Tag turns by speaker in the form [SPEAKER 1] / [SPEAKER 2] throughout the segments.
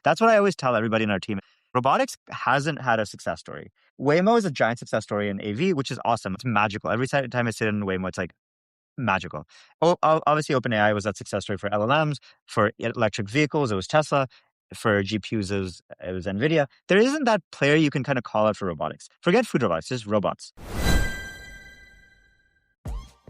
[SPEAKER 1] That's what I always tell everybody in our team. Robotics hasn't had a success story. Waymo is a giant success story in AV, which is awesome. It's magical. Every time I sit in Waymo, it's like magical. Obviously, OpenAI was that success story for LLMs. For electric vehicles, it was Tesla. For GPUs, it was NVIDIA. There isn't that player you can kind of call out for robotics. Forget food robotics, just robots.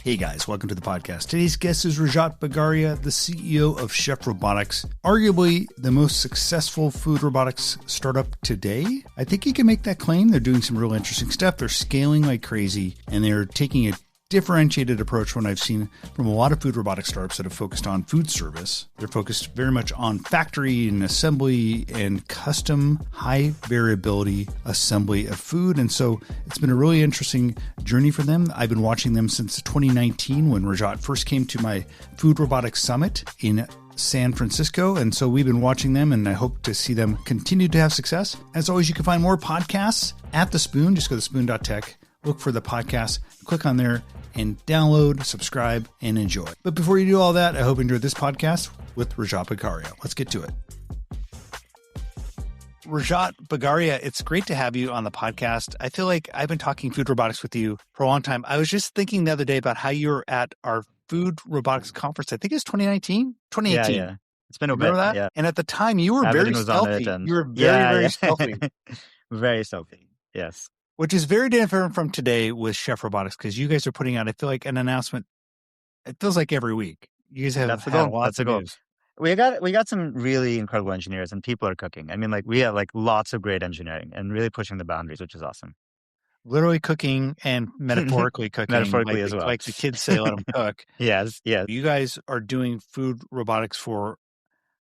[SPEAKER 2] Hey guys, welcome to the podcast. Today's guest is Rajat Bhageria, the CEO of Chef Robotics, arguably the most successful food robotics startup today. I think you can make that claim. They're doing some real interesting stuff. They're scaling like crazy, and they're taking a differentiated approach from what I've seen from a lot of food robotic startups that have focused on food service. They're focused very much on factory and assembly and custom high variability assembly of food. And so it's been a really interesting journey for them. I've been watching them since 2019 when Rajat first came to my food robotics summit in San Francisco. And so we've been watching them, and I hope to see them continue to have success. As always, you can find more podcasts at The Spoon. Just go to spoon.tech, look for the podcast, click on there, and download, subscribe, and enjoy. But before you do all that, I hope you enjoyed this podcast with Rajat Bhageria. Let's get to it. Rajat Bhageria, it's great to have you on the podcast. I feel like I've been talking food robotics with you for a long time. I was just thinking the other day about how you were at our food robotics conference. I think it was 2019? 2018.
[SPEAKER 1] Yeah. It's been a
[SPEAKER 2] Remember
[SPEAKER 1] bit.
[SPEAKER 2] that?
[SPEAKER 1] Yeah.
[SPEAKER 2] And at the time, you were
[SPEAKER 1] Everything
[SPEAKER 2] very
[SPEAKER 1] was on it,
[SPEAKER 2] stealthy.
[SPEAKER 1] and
[SPEAKER 2] You were very stealthy.
[SPEAKER 1] Very stealthy. Yes.
[SPEAKER 2] Which is very different from today with Chef Robotics, because you guys are putting out, I feel like, an announcement. It feels like every week. You guys have had lots of news.
[SPEAKER 1] We got some really incredible engineers, and people are cooking. I mean, like, we have like lots of great engineering and really pushing the boundaries, which is awesome.
[SPEAKER 2] Literally cooking and metaphorically cooking.
[SPEAKER 1] Metaphorically as well.
[SPEAKER 2] Like the kids say, let them cook.
[SPEAKER 1] Yes.
[SPEAKER 2] You guys are doing food robotics for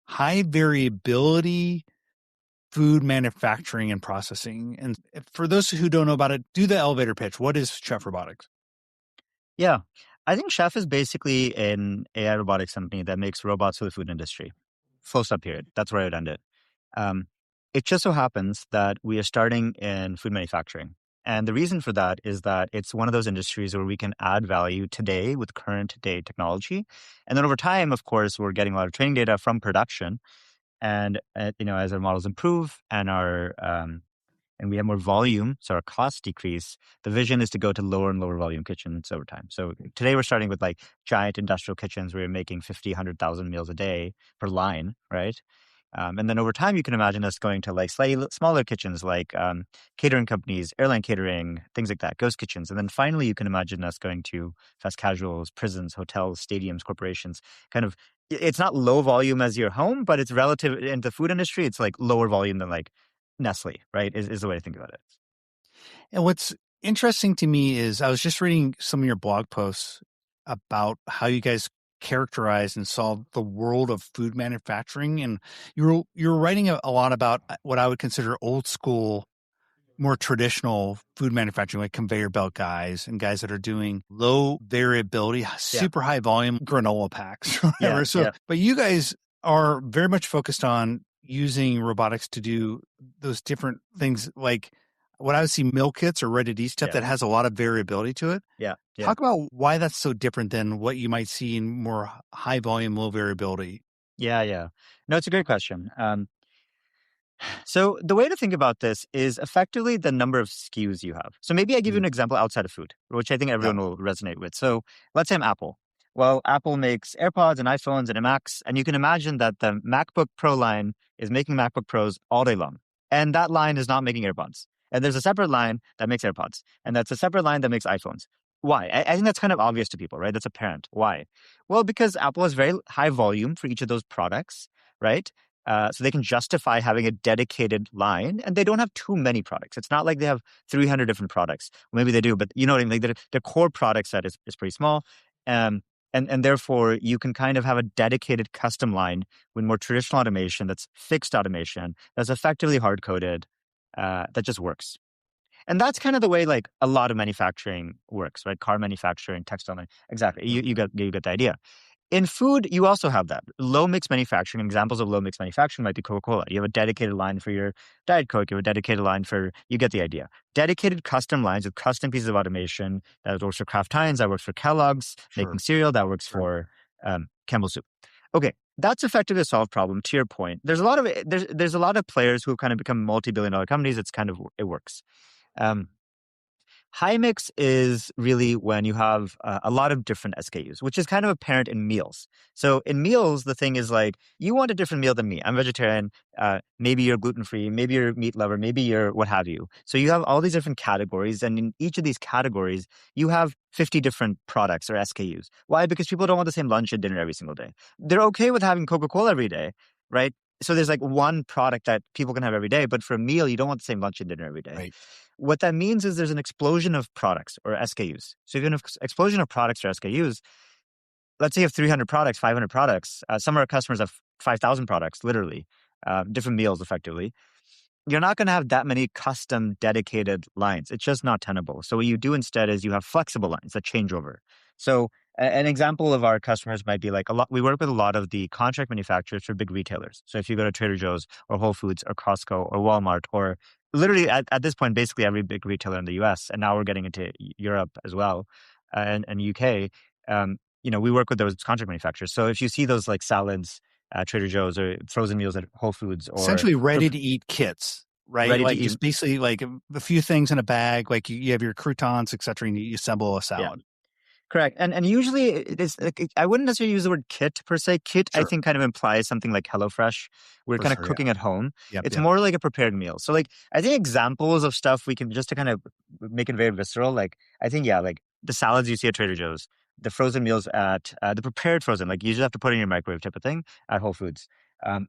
[SPEAKER 2] high variability food manufacturing and processing. And for those who don't know about it, do the elevator pitch. What is Chef Robotics?
[SPEAKER 1] Yeah. I think Chef is basically an AI robotics company that makes robots for the food industry. Full stop period. That's where I would end it. It just so happens that we are starting in food manufacturing. And the reason for that is that it's one of those industries where we can add value today with current day technology. And then over time, of course, we're getting a lot of training data from production. And as our models improve and and we have more volume, so our costs decrease, the vision is to go to lower and lower volume kitchens over time. So today we're starting with like giant industrial kitchens where we're making 50, 100,000 meals a day per line, right? And then over time, you can imagine us going to like slightly smaller kitchens like catering companies, airline catering, things like that, ghost kitchens. And then finally, you can imagine us going to fast casuals, prisons, hotels, stadiums, corporations. Kind of, it's not low volume as your home, but it's relative in the food industry. It's like lower volume than like Nestle, right? Is the way to think about it.
[SPEAKER 2] And what's interesting to me is I was just reading some of your blog posts about how you guys characterize and solve the world of food manufacturing. And you're writing a lot about what I would consider old school, more traditional food manufacturing, like conveyor belt guys and guys that are doing low variability, super high volume granola packs. But you guys are very much focused on using robotics to do those different things, like what I would see meal kits or ready-to-eat stuff that has a lot of variability to it.
[SPEAKER 1] Yeah.
[SPEAKER 2] Talk about why that's so different than what you might see in more high volume, low variability.
[SPEAKER 1] Yeah. No, it's a great question. So the way to think about this is effectively the number of SKUs you have. So maybe I give you an example outside of food, which I think everyone will resonate with. So let's say I'm Apple. Well, Apple makes AirPods and iPhones and Macs, and you can imagine that the MacBook Pro line is making MacBook Pros all day long. And that line is not making AirPods. And there's a separate line that makes AirPods. And that's a separate line that makes iPhones. Why? I think that's kind of obvious to people, right? That's apparent. Why? Well, because Apple has very high volume for each of those products, right? So they can justify having a dedicated line, and they don't have too many products. It's not like they have 300 different products. Maybe they do, but you know what I mean? Like the core product set is pretty small. And therefore, you can kind of have a dedicated custom line with more traditional automation that's fixed automation, that's effectively hard-coded, that just works. And that's kind of the way like a lot of manufacturing works, right? Car manufacturing, textile, exactly. You get the idea. In food, you also have that. Low mix manufacturing, examples of low mix manufacturing might be Coca-Cola. You have a dedicated line for your Diet Coke. You have a dedicated line you get the idea. Dedicated custom lines with custom pieces of automation. That works for Kraft Heinz, that works for Kellogg's, making cereal, that works for Campbell's Soup. Okay, that's effectively a solved problem. To your point, there's a lot of players who have kind of become multi-billion-dollar companies. It works. Um, High mix is really when you have a lot of different SKUs, which is kind of apparent in meals. So in meals, the thing is like, you want a different meal than me. I'm vegetarian. Maybe you're gluten free. Maybe you're a meat lover. Maybe you're what have you. So you have all these different categories. And in each of these categories, you have 50 different products or SKUs. Why? Because people don't want the same lunch and dinner every single day. They're okay with having Coca-Cola every day, right? So there's like one product that people can have every day, but for a meal, you don't want the same lunch and dinner every day.
[SPEAKER 2] Right.
[SPEAKER 1] What that means is there's an explosion of products or SKUs. So if you have an explosion of products or SKUs, let's say you have 300 products, 500 products. Some of our customers have 5,000 products, literally, different meals effectively. You're not going to have that many custom dedicated lines. It's just not tenable. So what you do instead is you have flexible lines that change over. So an example of our customers might be like we work with a lot of the contract manufacturers for big retailers. So if you go to Trader Joe's or Whole Foods or Costco or Walmart or literally at this point, basically every big retailer in the US, and now we're getting into Europe as well, and UK, we work with those contract manufacturers. So if you see those like salads at Trader Joe's or frozen meals at Whole Foods or
[SPEAKER 2] Essentially ready to eat kits, right?
[SPEAKER 1] ready to
[SPEAKER 2] Like
[SPEAKER 1] eat,
[SPEAKER 2] just basically like a few things in a bag, like you have your croutons, etc., and you assemble a
[SPEAKER 1] yeah.
[SPEAKER 2] salad.
[SPEAKER 1] Correct. And usually it is like, I wouldn't necessarily use the word kit per se. Kit, I
[SPEAKER 2] Sure.
[SPEAKER 1] think, kind of implies something like HelloFresh. We're
[SPEAKER 2] For
[SPEAKER 1] kind of
[SPEAKER 2] sure,
[SPEAKER 1] cooking
[SPEAKER 2] yeah.
[SPEAKER 1] at home.
[SPEAKER 2] Yep,
[SPEAKER 1] It's
[SPEAKER 2] yep.
[SPEAKER 1] more like a prepared meal. So like I think examples of stuff we can just to kind of make it very visceral. Like I think, yeah, like the salads you see at Trader Joe's, the frozen meals at the prepared frozen, like you just have to put in your microwave type of thing at Whole Foods.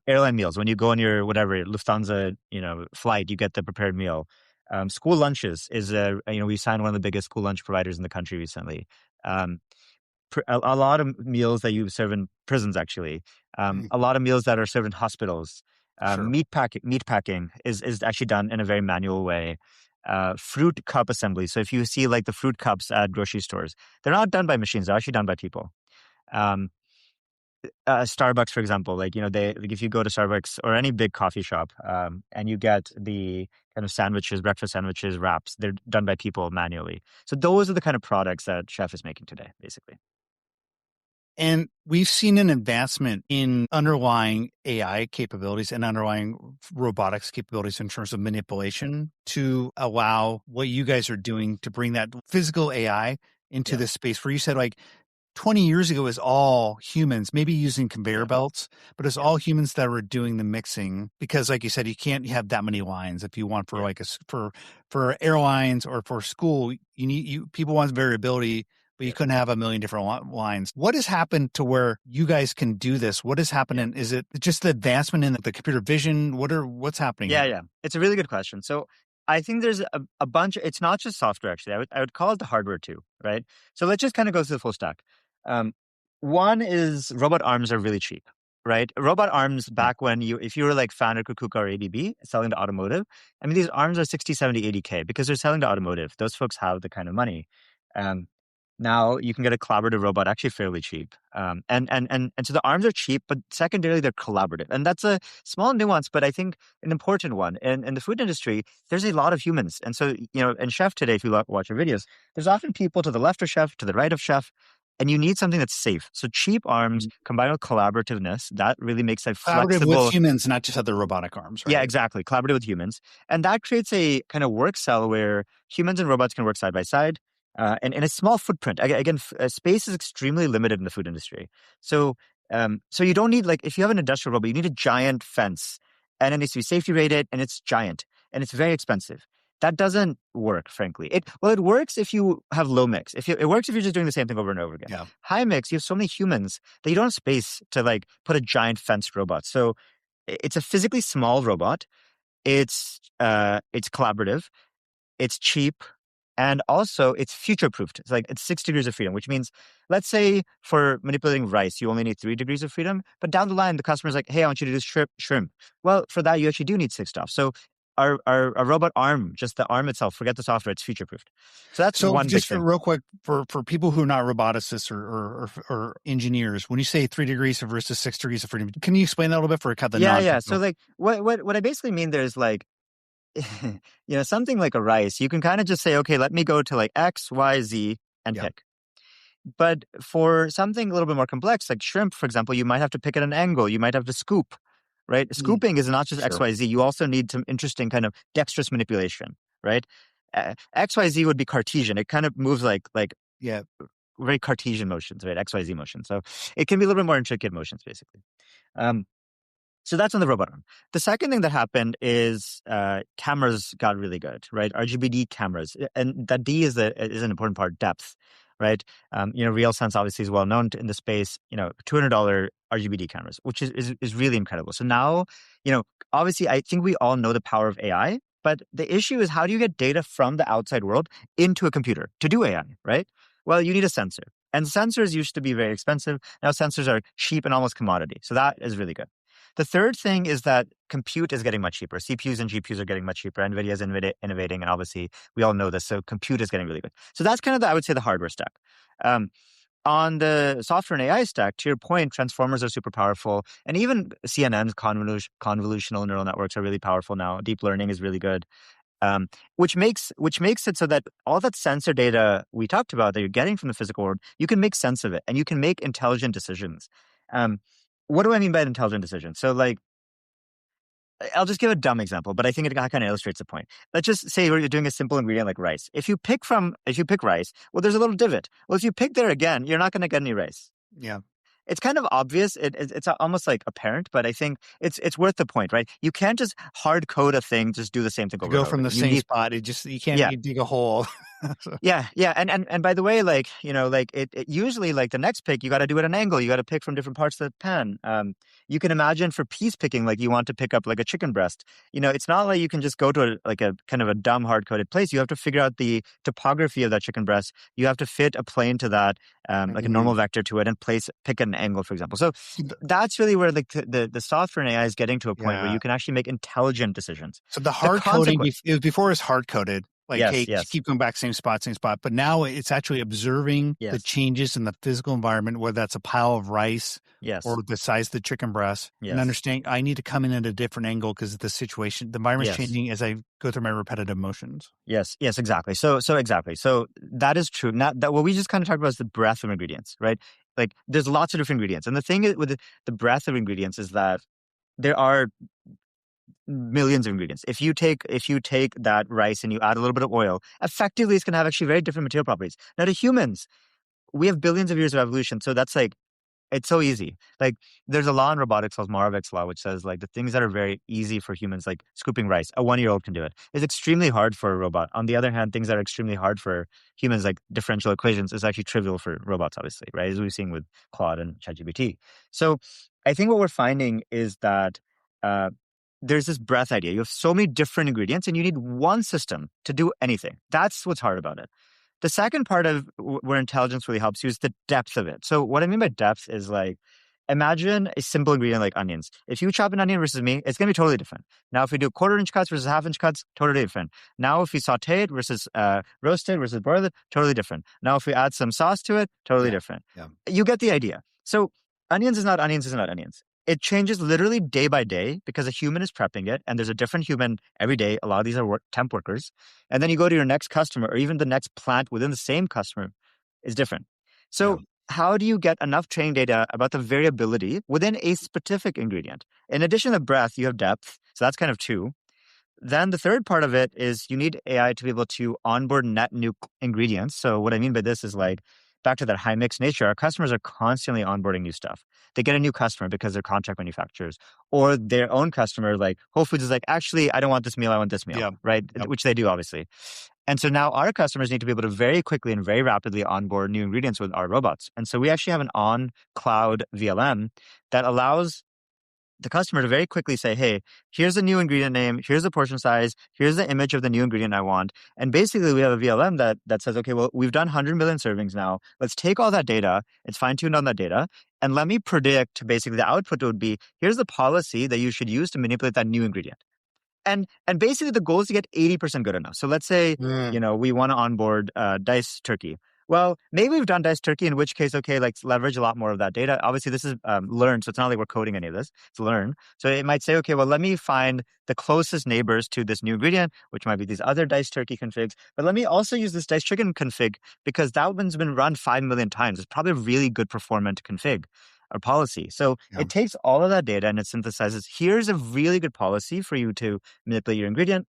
[SPEAKER 1] Airline meals, when you go on your whatever Lufthansa, flight, you get the prepared meal. School lunches is we signed one of the biggest school lunch providers in the country recently. Um, a lot of meals that you serve in prisons, actually.
[SPEAKER 2] Mm,
[SPEAKER 1] A lot of meals that are served in hospitals.
[SPEAKER 2] sure.
[SPEAKER 1] Meat packing is actually done in a very manual way. Fruit cup assembly. So if you see like the fruit cups at grocery stores, they're not done by machines. They're actually done by people. Um, Starbucks, for example, they like if you go to Starbucks or any big coffee shop, and you get the kind of sandwiches, breakfast sandwiches, wraps, they're done by people manually. So those are the kind of products that Chef is making today, basically.
[SPEAKER 2] And we've seen an advancement in underlying AI capabilities and underlying robotics capabilities in terms of manipulation to allow what you guys are doing to bring that physical AI into
[SPEAKER 1] Yeah,
[SPEAKER 2] this space where you said like 20 years ago is all humans, maybe using conveyor
[SPEAKER 1] yeah,
[SPEAKER 2] belts, but it's
[SPEAKER 1] yeah,
[SPEAKER 2] all humans that were doing the mixing because like you said, you can't have that many lines if you want for
[SPEAKER 1] yeah.
[SPEAKER 2] like for airlines or for school, people want variability, but you
[SPEAKER 1] Yeah.
[SPEAKER 2] couldn't have a million different lines. What has happened to where you guys can do this? What has happened?
[SPEAKER 1] Yeah.
[SPEAKER 2] And is it just the advancement in the computer vision? What's happening
[SPEAKER 1] Yeah,
[SPEAKER 2] here?
[SPEAKER 1] yeah. It's a really good question. So I think there's a bunch. It's not just software, actually. I would call it the hardware too, right? So let's just kind of go through the full stack. Um, One is robot arms are really cheap, right? Robot arms
[SPEAKER 2] Yeah.
[SPEAKER 1] back when if you were like Founder, Kukuka, or ABB selling to automotive, I mean, these arms are 60, 70, 80K because they're selling to automotive. Those folks have the kind of money. Um, Now you can get a collaborative robot actually fairly cheap. And so the arms are cheap, but secondarily they're collaborative. And that's a small nuance, but I think an important one. In the food industry, there's a lot of humans. And so, in Chef today, if you watch our videos, there's often people to the left of Chef, to the right of Chef, and you need something that's safe. So cheap arms combined with collaborativeness, that really makes a
[SPEAKER 2] Collaborative with
[SPEAKER 1] flexible.
[SPEAKER 2] humans, not just other robotic arms,
[SPEAKER 1] Yeah,
[SPEAKER 2] right?
[SPEAKER 1] exactly. Collaborative with humans. And that creates a kind of work cell where humans and robots can work side by side. And in a small footprint. Again, space is extremely limited in the food industry. So you don't need, like, if you have an industrial robot, you need a giant fence, and it needs to be safety rated, and it's giant, and it's very expensive. That doesn't work, frankly. It works if you have low mix. It works if you're just doing the same thing over and over again.
[SPEAKER 2] Yeah.
[SPEAKER 1] High mix, you have so many humans that you don't have space to like put a giant fenced robot. So it's a physically small robot. It's collaborative. It's cheap. And also, it's future-proofed. It's 6 degrees of freedom, which means, let's say for manipulating rice, you only need 3 degrees of freedom. But down the line, the customer's like, hey, I want you to do shrimp. Well, for that, you actually do need 6 stuff. So our robot arm, just the arm itself, forget the software, it's future-proofed. So that's
[SPEAKER 2] So
[SPEAKER 1] one big
[SPEAKER 2] just for
[SPEAKER 1] thing.
[SPEAKER 2] real quick, for people who are not roboticists or engineers, when you say 3 degrees versus 6 degrees of freedom, can you explain that a little bit for kind of the
[SPEAKER 1] Yeah. So
[SPEAKER 2] non-technical?
[SPEAKER 1] like what I basically mean there is like, something like a rice, you can kind of just say, okay, let me go to like X, Y, Z and
[SPEAKER 2] Yeah.
[SPEAKER 1] pick. But for something a little bit more complex, like shrimp, for example, you might have to pick at an angle. You might have to scoop, right?
[SPEAKER 2] Mm,
[SPEAKER 1] Scooping is not just
[SPEAKER 2] sure.
[SPEAKER 1] XYZ. You also need some interesting kind of dexterous manipulation, right? XYZ would be Cartesian. It kind of moves like
[SPEAKER 2] Yeah.
[SPEAKER 1] very Cartesian motions, right? XYZ motions. So it can be a little bit more intricate motions, basically. Um, so that's on the robot arm. The second thing that happened is cameras got really good, right? RGBD cameras, and that D is an important part. Depth, right? RealSense obviously is well known in the space. $200 RGBD cameras, which is really incredible. So now, obviously, I think we all know the power of AI, but the issue is how do you get data from the outside world into a computer to do AI, right? Well, you need a sensor, and sensors used to be very expensive. Now sensors are cheap and almost commodity. So that is really good. The third thing is that compute is getting much cheaper. CPUs and GPUs are getting much cheaper. NVIDIA is innovating, and obviously we all know this. So compute is getting really good. So that's kind of I would say, the hardware stack. On the software and AI stack, to your point, transformers are super powerful, and even CNNs, convolutional neural networks, are really powerful now. Deep learning is really good, which makes it so that all that sensor data we talked about that you're getting from the physical world, you can make sense of it, and you can make intelligent decisions. What do I mean by intelligent decision? So, like, I'll just give a dumb example, but I think it kind of illustrates the point. Let's just say you're doing a simple ingredient like rice. If you pick rice, well, there's a little divot. Well, if you pick there again, you're not going to get any rice.
[SPEAKER 2] Yeah.
[SPEAKER 1] It's kind of obvious. It's almost like apparent, but I think it's worth the point, right? You can't just hard code a thing, just do the same thing over
[SPEAKER 2] Go
[SPEAKER 1] and over.
[SPEAKER 2] from the same spot. You can't
[SPEAKER 1] Yeah.
[SPEAKER 2] you dig a hole.
[SPEAKER 1] So. Yeah. And by the way, it usually, like, the next pick, you got to do it at an angle. You got to pick from different parts of the pan. You can imagine for piece picking, like, you want to pick up like a chicken breast. It's not like you can just go to a kind of a dumb hard coded place. You have to figure out the topography of that chicken breast. You have to fit a plane to that, like a normal vector to it, and pick an angle, for example. So that's really where the software and AI is getting to a point where you can actually make intelligent decisions.
[SPEAKER 2] So the hard coding, before it was hard coded. Like,
[SPEAKER 1] yes,
[SPEAKER 2] hey,
[SPEAKER 1] yes.
[SPEAKER 2] keep going back, same spot. But now it's actually observing the changes in the physical environment, whether that's a pile of rice or the size of the chicken breast, and understanding I need to come in at a different angle because the environment's changing as I go through my repetitive motions.
[SPEAKER 1] Yes, exactly. So exactly. So that is true. Not that what we just kind of talked about is the breadth of ingredients, right? Like, there's lots of different ingredients. And the thing with the breadth of ingredients is that there are millions of ingredients. If you take that rice and you add a little bit of oil, effectively it's going to have actually very different material properties. Now, to humans, we have billions of years of evolution, so that's like, it's so easy. Like, there's a law in robotics called Moravec's law, which says, like, the things that are very easy for humans, like scooping rice, a 1-year-old can do it. It's extremely hard for a robot. On the other hand, things that are extremely hard for humans, like differential equations, is actually trivial for robots, obviously, right? As we've seen with Claude and ChatGPT. So I think what we're finding is that there's this breadth idea. You have so many different ingredients, and you need one system to do anything. That's what's hard about it. The second part of where intelligence really helps you is the depth of it. So what I mean by depth is, like, imagine a simple ingredient like onions. If you chop an onion versus me, it's going to be totally different. Now, if we do 1/4-inch cuts versus 1/2-inch cuts, totally different. Now, if we saute it versus roasted versus broiled, totally different. Now, if we add some sauce to it, totally different.
[SPEAKER 2] Yeah.
[SPEAKER 1] You get the idea. So onions is not onions. It changes literally day by day because a human is prepping it, and there's a different human every day. A lot of these are temp workers. And then you go to your next customer, or even the next plant within the same customer is different. So how do you get enough training data about the variability within a specific ingredient? In addition to breadth, you have depth. So that's kind of two. Then the third part of it is you need AI to be able to onboard net new ingredients. So what I mean by this is, like, back to that high mix nature, our customers are constantly onboarding new stuff. They get a new customer because they're contract manufacturers, or their own customer, like Whole Foods, is like, actually, I don't want this meal, I want this meal, right? Yep. Which they do, obviously. And so now our customers need to be able to very quickly and very rapidly onboard new ingredients with our robots. And so we actually have an on-cloud VLM that allows the customer to very quickly say, hey, here's a new ingredient name, here's the portion size, here's the image of the new ingredient I want. And basically we have a VLM that says, okay, well, we've done 100 million servings now. Let's take all that data, it's fine-tuned on that data, and let me predict basically the output would be, here's the policy that you should use to manipulate that new ingredient. And basically the goal is to get 80% good enough. So let's say, we want to onboard diced turkey. Well, maybe we've done diced turkey, in which case, okay, like leverage a lot more of that data. Obviously, this is learned, so it's not like we're coding any of this. It's learned. So it might say, okay, well, let me find the closest neighbors to this new ingredient, which might be these other diced turkey configs. But let me also use this diced chicken config because that one's been run 5 million times. It's probably a really good performant config or policy. So
[SPEAKER 2] Yeah.
[SPEAKER 1] it takes all of that data and it synthesizes, here's a really good policy for you to manipulate your ingredient,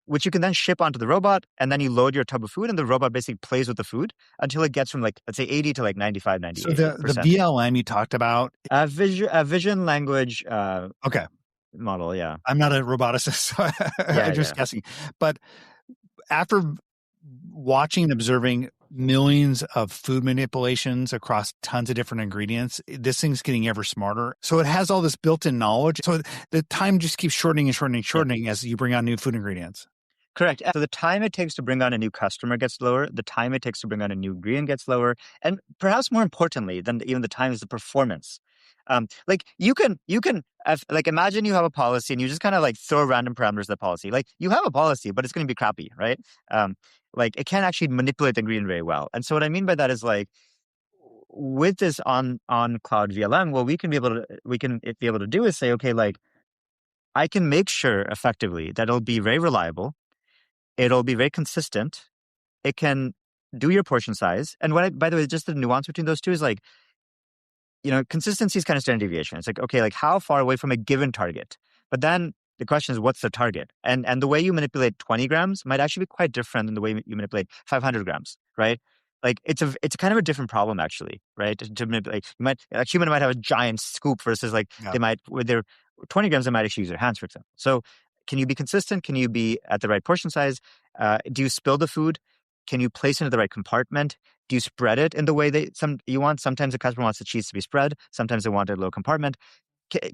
[SPEAKER 1] which you can then ship onto the robot, and then you load your tub of food, and the robot basically plays with the food until it gets from like, let's say 80 to like 95,
[SPEAKER 2] So
[SPEAKER 1] 98%.
[SPEAKER 2] the VLM you talked about.
[SPEAKER 1] Vision language
[SPEAKER 2] Okay.
[SPEAKER 1] model, yeah.
[SPEAKER 2] I'm not a roboticist, so I'm just guessing. But after watching and observing millions of food manipulations across tons of different ingredients, this thing's getting ever smarter. So it has all this built-in knowledge. So the time just keeps shortening and shortening and shortening as you bring on new food ingredients.
[SPEAKER 1] Correct. So the time it takes to bring on a new customer gets lower. The time it takes to bring on a new ingredient gets lower. And perhaps more importantly than even the time is the performance. Like you can like imagine you have a policy and you just kind of like throw random parameters to the policy. Like you have a policy, but it's going to be crappy, right? Like it can't actually manipulate the ingredient very well. And so what I mean by that is like with this on cloud VLM, what we can be able to do is say, okay, like I can make sure effectively that it'll be very reliable. It'll be very consistent. It can do your portion size. And by the way, just the nuance between those two is like, consistency is kind of standard deviation. It's like, okay, like how far away from a given target? But then the question is, what's the target? And the way you manipulate 20 grams might actually be quite different than the way you manipulate 500 grams, right? Like it's kind of a different problem actually, right? To manipulate, a human might have a giant scoop versus like they might with their 20 grams, they might actually use their hands, for example. So can you be consistent? Can you be at the right portion size? Do you spill the food? Can you place it in the right compartment? Do you spread it in the way you want? Sometimes the customer wants the cheese to be spread. Sometimes they want a low compartment.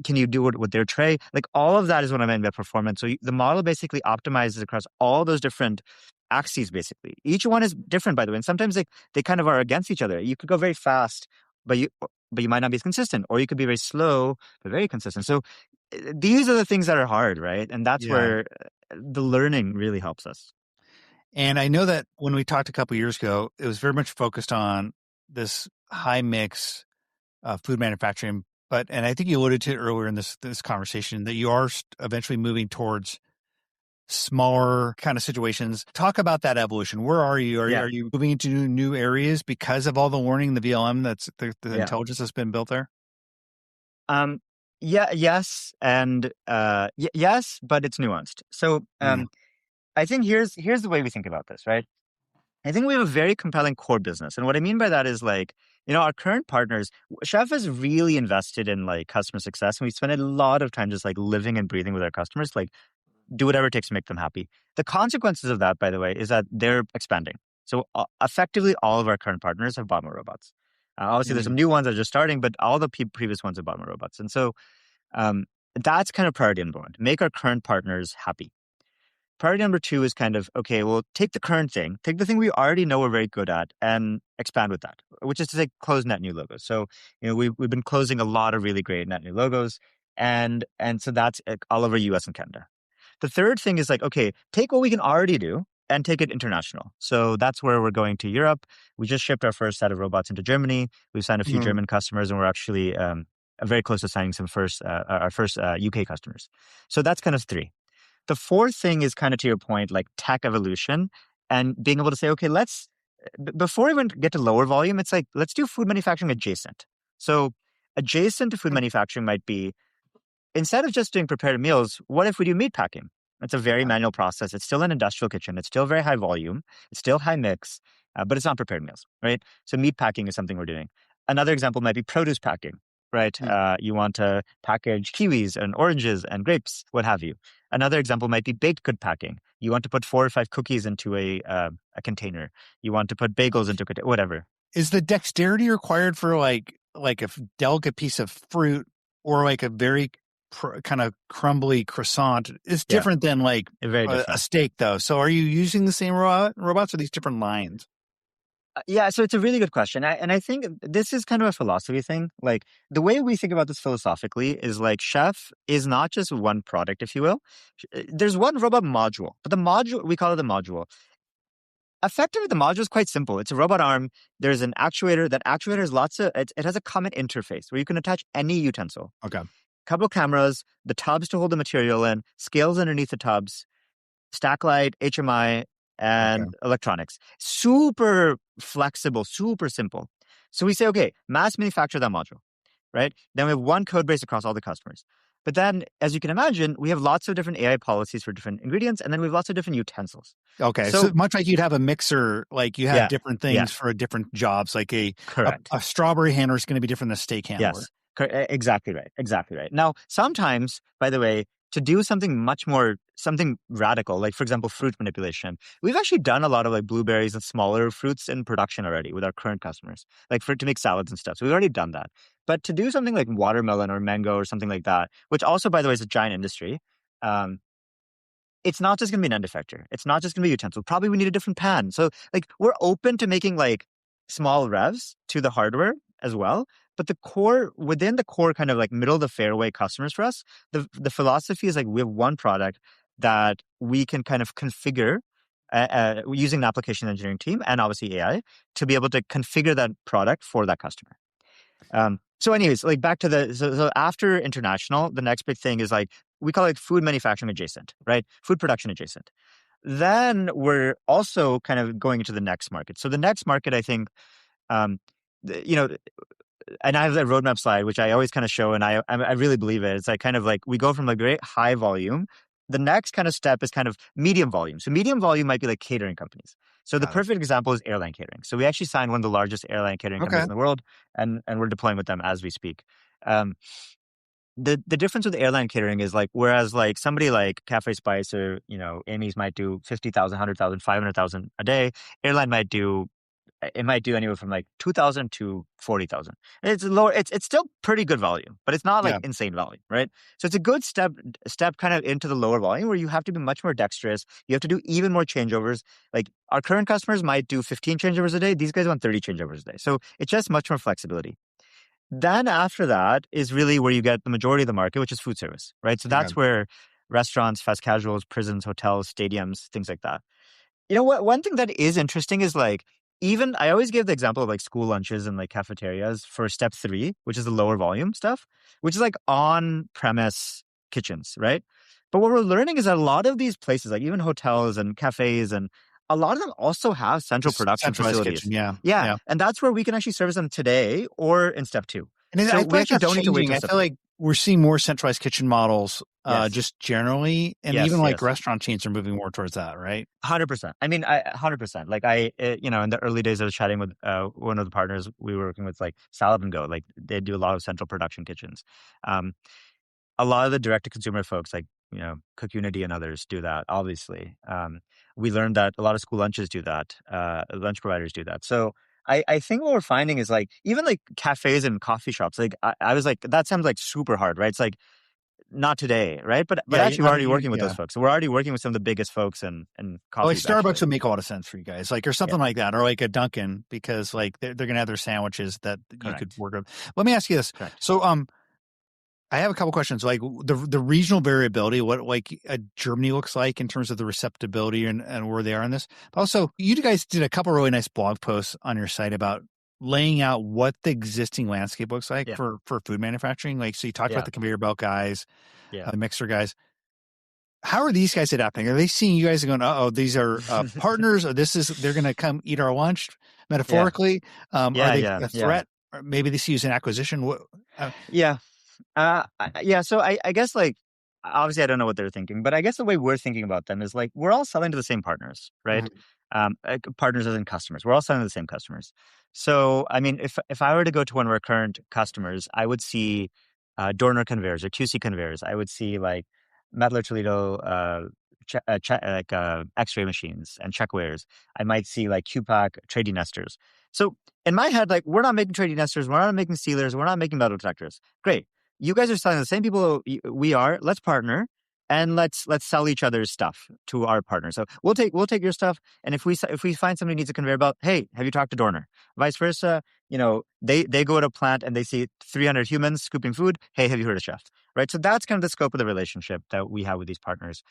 [SPEAKER 1] Can you do it with their tray? Like all of that is what I meant by performance. So the model basically optimizes across all those different axes, basically. Each one is different, by the way. And sometimes they kind of are against each other. You could go very fast, but you might not be as consistent. Or you could be very slow, but very consistent. So these are the things that are hard, right? And that's where the learning really helps us.
[SPEAKER 2] And I know that when we talked a couple of years ago, it was very much focused on this high mix food manufacturing. And I think you alluded to it earlier in this conversation that you are eventually moving towards smaller kind of situations. Talk about that evolution. Where are you? Are you moving into new areas because of all the learning, the VLM that's the intelligence that's been built there?
[SPEAKER 1] Yes, and yes, but it's nuanced. So I think here's the way we think about this, right? I think we have a very compelling core business. And what I mean by that is like, our current partners, Chef is really invested in like customer success. And we spend a lot of time just like living and breathing with our customers, like do whatever it takes to make them happy. The consequences of that, by the way, is that they're expanding. So effectively all of our current partners have bought more robots. Obviously there's some new ones that are just starting, but all the previous ones have bought more robots. And so that's kind of priority number one, make our current partners happy. Priority number two is kind of, okay, well, take the current thing, take the thing we already know we're very good at and expand with that, which is to say close net new logos. So, we've been closing a lot of really great net new logos. And so that's all over US and Canada. The third thing is like, okay, take what we can already do and take it international. So that's where we're going to Europe. We just shipped our first set of robots into Germany. We've signed a few German customers and we're actually very close to signing our first UK customers. So that's kind of three. The fourth thing is kind of to your point, like tech evolution and being able to say, okay, before we even get to lower volume, it's like, let's do food manufacturing adjacent. So adjacent to food manufacturing might be, instead of just doing prepared meals, what if we do meat packing? It's a very manual process. It's still an industrial kitchen. It's still very high volume. It's still high mix, but it's not prepared meals, right? So meat packing is something we're doing. Another example might be produce packing, right? You want to package kiwis and oranges and grapes, what have you. Another example might be baked good packing. You want to put 4 or 5 cookies into a container. You want to put bagels into a container, whatever.
[SPEAKER 2] Is the dexterity required for like a delicate piece of fruit or like a very kind of crumbly croissant? Is different than like a steak though. So are you using the same robots or these different lines?
[SPEAKER 1] Yeah, so it's a really good question. And I think this is kind of a philosophy thing. Like the way we think about this philosophically is like Chef is not just one product, if you will. There's one robot module, but the module, we call it the module. effectively, the module is quite simple. It's a robot arm. There's an actuator. That actuator has it has a common interface where you can attach any utensil.
[SPEAKER 2] Okay.
[SPEAKER 1] Couple cameras, the tubs to hold the material in, scales underneath the tubs, stack light, HMI,
[SPEAKER 2] Okay.
[SPEAKER 1] and electronics. Super flexible, super simple. So we say, okay, mass manufacture that module, right? Then we have one code base across all the customers. But then, as you can imagine, we have lots of different AI policies for different ingredients, and then we have lots of different utensils.
[SPEAKER 2] Okay. So
[SPEAKER 1] So,
[SPEAKER 2] much like you'd have a mixer, like you have
[SPEAKER 1] yeah,
[SPEAKER 2] different
[SPEAKER 1] yeah,
[SPEAKER 2] things for different jobs, like
[SPEAKER 1] correct.
[SPEAKER 2] a strawberry handler is going to be different than a steak handler.
[SPEAKER 1] Yes, exactly right. Exactly right. Now, sometimes, by the way, to do something radical, like for example, fruit manipulation, we've actually done a lot of like blueberries and smaller fruits in production already with our current customers, like to make salads and stuff. So we've already done that. But to do something like watermelon or mango or something like that, which also, by the way, is a giant industry, um, it's not just going to be an end effector. It's not just going to be utensil. Probably we need a different pan. So like we're open to making like small revs to the hardware as well. But within the core kind of like middle of the fairway customers for us, the philosophy is like we have one product that we can kind of configure using an application engineering team and obviously AI to be able to configure that product for that customer. So anyways, like back to so after international, the next big thing is like, we call it food manufacturing adjacent, right? Food production adjacent. Then we're also kind of going into the next market. So the next market, I think, um, you know, and I have that roadmap slide, which I always kind of show, and I really believe it. It's like kind of like we go from like very high volume. The next kind of step is kind of medium volume. So medium volume might be like catering companies. So the
[SPEAKER 2] Got it.
[SPEAKER 1] perfect example is airline catering. So we actually signed one of the largest airline catering companies in the world, and we're deploying with them as we speak. Um, the difference with airline catering is like, whereas like somebody like Cafe Spice or, Amy's might do 50,000, 100,000, 500,000 a day, airline might do anywhere from like 2,000 to 40,000. It's lower. It's still pretty good volume, but it's not like
[SPEAKER 2] Yeah.
[SPEAKER 1] insane volume, right? So it's a good step kind of into the lower volume where you have to be much more dexterous. You have to do even more changeovers. Like our current customers might do 15 changeovers a day. These guys want 30 changeovers a day. So it's just much more flexibility. Then after that is really where you get the majority of the market, which is food service, right? So that's where restaurants, fast casuals, prisons, hotels, stadiums, things like that. You know what? One thing that is interesting is like, even I always give the example of like school lunches and like cafeterias for step 3, which is the lower volume stuff, which is like on premise kitchens, right? But what we're learning is that a lot of these places, like even hotels and cafes, and a lot of them also have central production
[SPEAKER 2] Centralized
[SPEAKER 1] facilities.
[SPEAKER 2] kitchen. Yeah.
[SPEAKER 1] Yeah. And that's where we can actually service them today or in step 2.
[SPEAKER 2] And
[SPEAKER 1] So
[SPEAKER 2] I
[SPEAKER 1] we
[SPEAKER 2] feel like
[SPEAKER 1] actually
[SPEAKER 2] that's
[SPEAKER 1] don't need to wait
[SPEAKER 2] changing.
[SPEAKER 1] till
[SPEAKER 2] I
[SPEAKER 1] step
[SPEAKER 2] feel
[SPEAKER 1] 3.
[SPEAKER 2] like we're seeing more centralized kitchen models,
[SPEAKER 1] Yes.
[SPEAKER 2] just generally, and
[SPEAKER 1] Yes,
[SPEAKER 2] even like
[SPEAKER 1] yes.
[SPEAKER 2] restaurant chains are moving more towards that, right?
[SPEAKER 1] 100%. I mean, 100%. Like in the early days, I was chatting with one of the partners we were working with, like Salad and Go. Like they do a lot of central production kitchens. A lot of the direct-to-consumer folks, like, Cook Unity and others do that, obviously. We learned that a lot of school lunches do that. Lunch providers do that. So I think what we're finding is like, even like cafes and coffee shops, like I was like, that sounds like super hard, right? It's like, not today, right? But
[SPEAKER 2] Yeah.
[SPEAKER 1] actually, we're already working with those
[SPEAKER 2] Yeah.
[SPEAKER 1] folks. So we're already working with some of the biggest folks in coffee.
[SPEAKER 2] Like Starbucks
[SPEAKER 1] actually.
[SPEAKER 2] would make a lot of sense for you guys, like, or something like that, or like a Dunkin', because like they're going to have their sandwiches that you could work with. Let me ask you this.
[SPEAKER 1] Correct.
[SPEAKER 2] So, I have a couple questions, like the regional variability, what like Germany looks like in terms of the receptibility and where they are in this. But also, you guys did a couple really nice blog posts on your site about laying out what the existing landscape looks like for food manufacturing. Like, so you talked about the conveyor belt guys, the mixer guys. How are these guys adapting? Are they seeing you guys and going, "Oh, these are partners," or they're going to come eat our lunch, metaphorically? Are they a threat? Or maybe they see you as an acquisition.
[SPEAKER 1] So I guess, like, obviously I don't know what they're thinking, but I guess the way we're thinking about them is like, we're all selling to the same partners, right? Partners as in customers. We're all selling to the same customers. So, I mean, if I were to go to one of our current customers, I would see Dorner conveyors or QC conveyors. I would see like Mettler Toledo X-ray machines and checkweighers. I might see like QPAC trading nesters. So in my head, like, we're not making trading nesters, we're not making sealers, we're not making metal detectors. Great. You guys are selling the same people we are. Let's partner and let's sell each other's stuff to our partners. So we'll take your stuff, and if we find somebody needs a conveyor belt, hey, have you talked to Dorner? Vice versa, they go to a plant and they see 300 humans scooping food. Hey, have you heard of Chef? Right. So that's kind of the scope of the relationship that we have with these partners.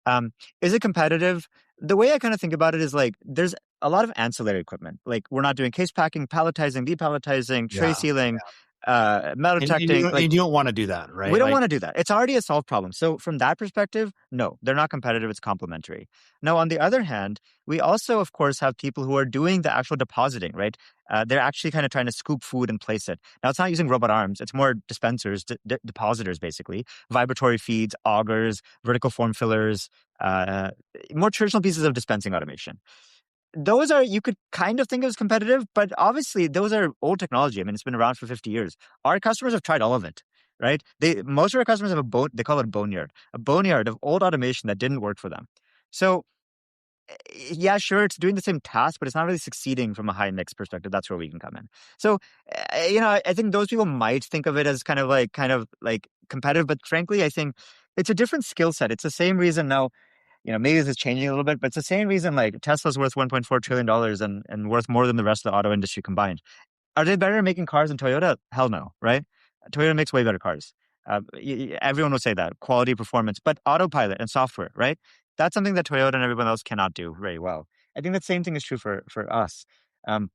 [SPEAKER 1] Um, is it competitive? The way I kind of think about it is like there's a lot of ancillary equipment. Like we're not doing case packing, palletizing, depalletizing, tray
[SPEAKER 2] Yeah.
[SPEAKER 1] sealing, metal
[SPEAKER 2] And you
[SPEAKER 1] detecting.
[SPEAKER 2] don't,
[SPEAKER 1] Like
[SPEAKER 2] and you don't want to do that,
[SPEAKER 1] we
[SPEAKER 2] right?
[SPEAKER 1] don't
[SPEAKER 2] Like,
[SPEAKER 1] want to do that. It's already a solved problem. So from that perspective, no, they're not competitive. It's complementary. Now, on the other hand, we also, of course, have people who are doing the actual depositing, right? They're actually kind of trying to scoop food and place it. Now, it's not using robot arms. It's more dispensers, depositors, basically, vibratory feeds, augers, vertical form fillers, uh, more traditional pieces of dispensing automation. Those are, you could kind of think of as competitive, but obviously those are old technology. I mean, it's been around for 50 years. Our customers have tried all of it, right? Most of our customers have they call it a boneyard of old automation that didn't work for them. So yeah, sure, it's doing the same task, but it's not really succeeding from a high mix perspective. That's where we can come in. So, I think those people might think of it as kind of like competitive, but frankly, I think it's a different skill set. It's the same reason now, maybe this is changing a little bit, but it's the same reason like Tesla's worth $1.4 trillion and worth more than the rest of the auto industry combined. Are they better at making cars than Toyota? Hell no, right? Toyota makes way better cars. Everyone will say that quality, performance, but autopilot and software, right? That's something that Toyota and everyone else cannot do very well. I think that same thing is true for us. Um,